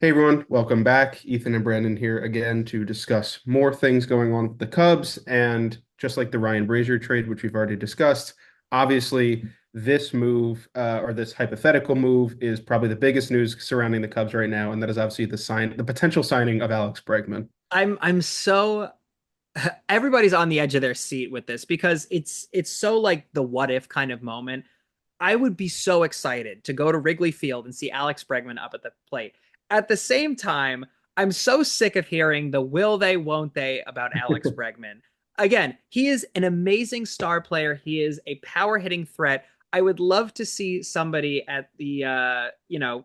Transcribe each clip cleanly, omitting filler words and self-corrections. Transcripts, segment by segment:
Hey everyone, welcome back. Ethan and Brandon here again to discuss more things going on with the Cubs. And just like the Ryan Brazier trade, which we've already discussed, obviously this move or this hypothetical move is probably the biggest news surrounding the Cubs right now, and that is obviously the potential signing of Alex Bregman. I'm so everybody's on the edge of their seat with this because it's so like the what if kind of moment. I would be so excited to go to Wrigley Field and see Alex Bregman up at the plate. At the same time, I'm so sick of hearing the will they, won't they about Alex Bregman. Again, he is an amazing star player. He is a power hitting threat. I would love to see somebody at the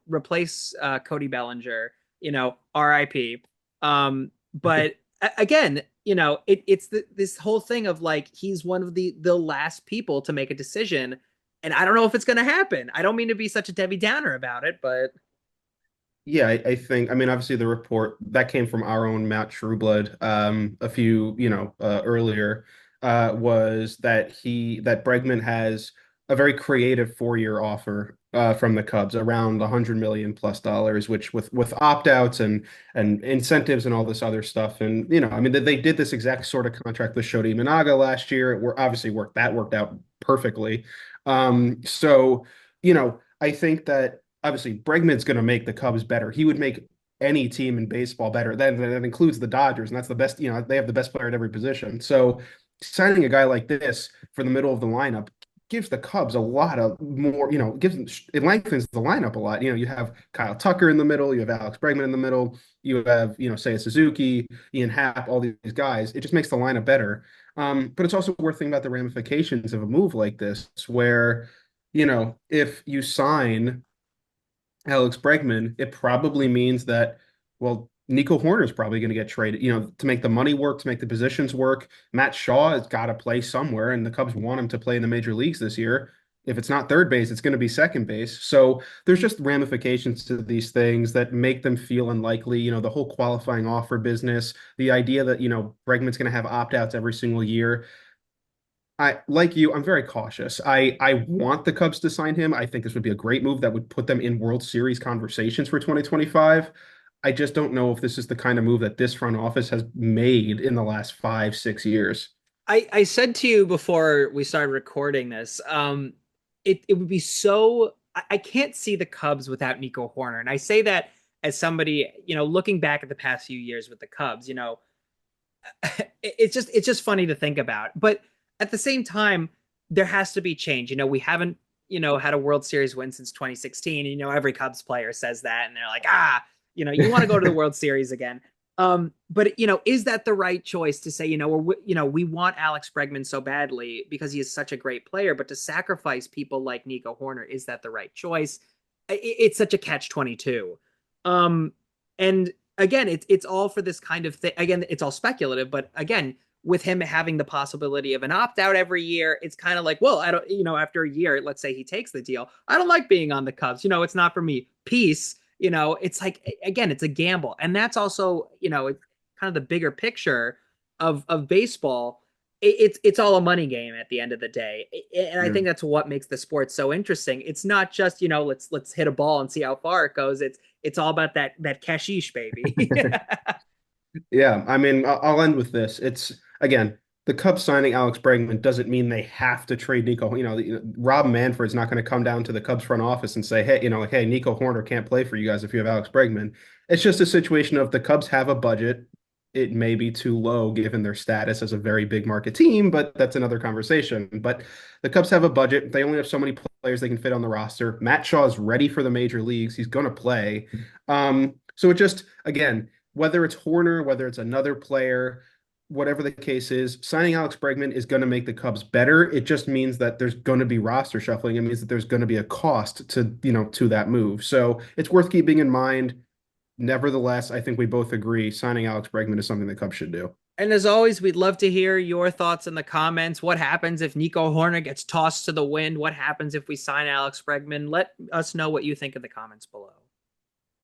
replace Cody Bellinger, RIP. But again, this whole thing of like he's one of the last people to make a decision, and I don't know if it's going to happen. I don't mean to be such a Debbie Downer about it, but Yeah, I think, I mean, obviously the report that came from our own Matt Trueblood a few, earlier was that Bregman has a very creative 4-year offer from the Cubs around 100 million plus dollars, which with opt-outs and incentives and all this other stuff. And, I mean, they did this exact sort of contract with Shodi Imanaga last year. It obviously worked out perfectly. So, I think that obviously Bregman's going to make the Cubs better. He would make any team in baseball better. That includes the Dodgers, and that's the best. They have the best player at every position. So signing a guy like this for the middle of the lineup gives the Cubs a lot of more. It lengthens the lineup a lot. You have Kyle Tucker in the middle. You have Alex Bregman in the middle. You have Seiya Suzuki, Ian Happ, all these guys. It just makes the lineup better. But it's also worth thinking about the ramifications of a move like this, where if you sign Alex Bregman, it probably means that, well, Nico Horner is probably going to get traded, to make the money work, to make the positions work. Matt Shaw has got to play somewhere, and the Cubs want him to play in the major leagues this year. If it's not third base, it's going to be second base. So there's just ramifications to these things that make them feel unlikely. The whole qualifying offer business, the idea that, Bregman's going to have opt-outs every single year. I like you, I'm very cautious. I want the Cubs to sign him. I think this would be a great move that would put them in World Series conversations for 2025. I just don't know if this is the kind of move that this front office has made in the last 5, 6 years. I said to you before we started recording this, it would be so I can't see the Cubs without Nico Horner, and I say that as somebody looking back at the past few years with the Cubs, it's just funny to think about. But at the same time, there has to be change. We haven't had a World Series win since 2016. Every Cubs player says that, and they're like, you want to go to the World Series again. But is that the right choice to say, we want Alex Bregman so badly because he is such a great player, but to sacrifice people like Nico Horner, is that the right choice? It's such a catch-22. And again, it's all for this kind of thing. Again, it's all speculative, but again, with him having the possibility of an opt out every year, it's kind of like, well, I don't, after a year, let's say he takes the deal. I don't like being on the Cubs. It's not for me. Peace. It's like, again, it's a gamble. And that's also, it's kind of the bigger picture of baseball. It's all a money game at the end of the day. And I Yeah. think that's what makes the sport so interesting. It's not just, let's hit a ball and see how far it goes. It's all about that cashish, baby. Yeah, I mean, I'll end with this. It's again, the Cubs signing Alex Bregman doesn't mean they have to trade Nico. Rob Manfred's not going to come down to the Cubs front office and say, hey, like, hey, Nico Horner can't play for you guys if you have Alex Bregman. It's just a situation of the Cubs have a budget. It may be too low given their status as a very big market team, but that's another conversation. But the Cubs have a budget. They only have so many players they can fit on the roster. Matt Shaw is ready for the major leagues. He's going to play. So it just, again, whether it's Horner, whether it's another player, whatever the case is, signing Alex Bregman is going to make the Cubs better. It just means that there's going to be roster shuffling. It means that there's going to be a cost to that move. So it's worth keeping in mind. Nevertheless, I think we both agree signing Alex Bregman is something the Cubs should do. And as always, we'd love to hear your thoughts in the comments. What happens if Nico Horner gets tossed to the wind? What happens if we sign Alex Bregman? Let us know what you think in the comments below.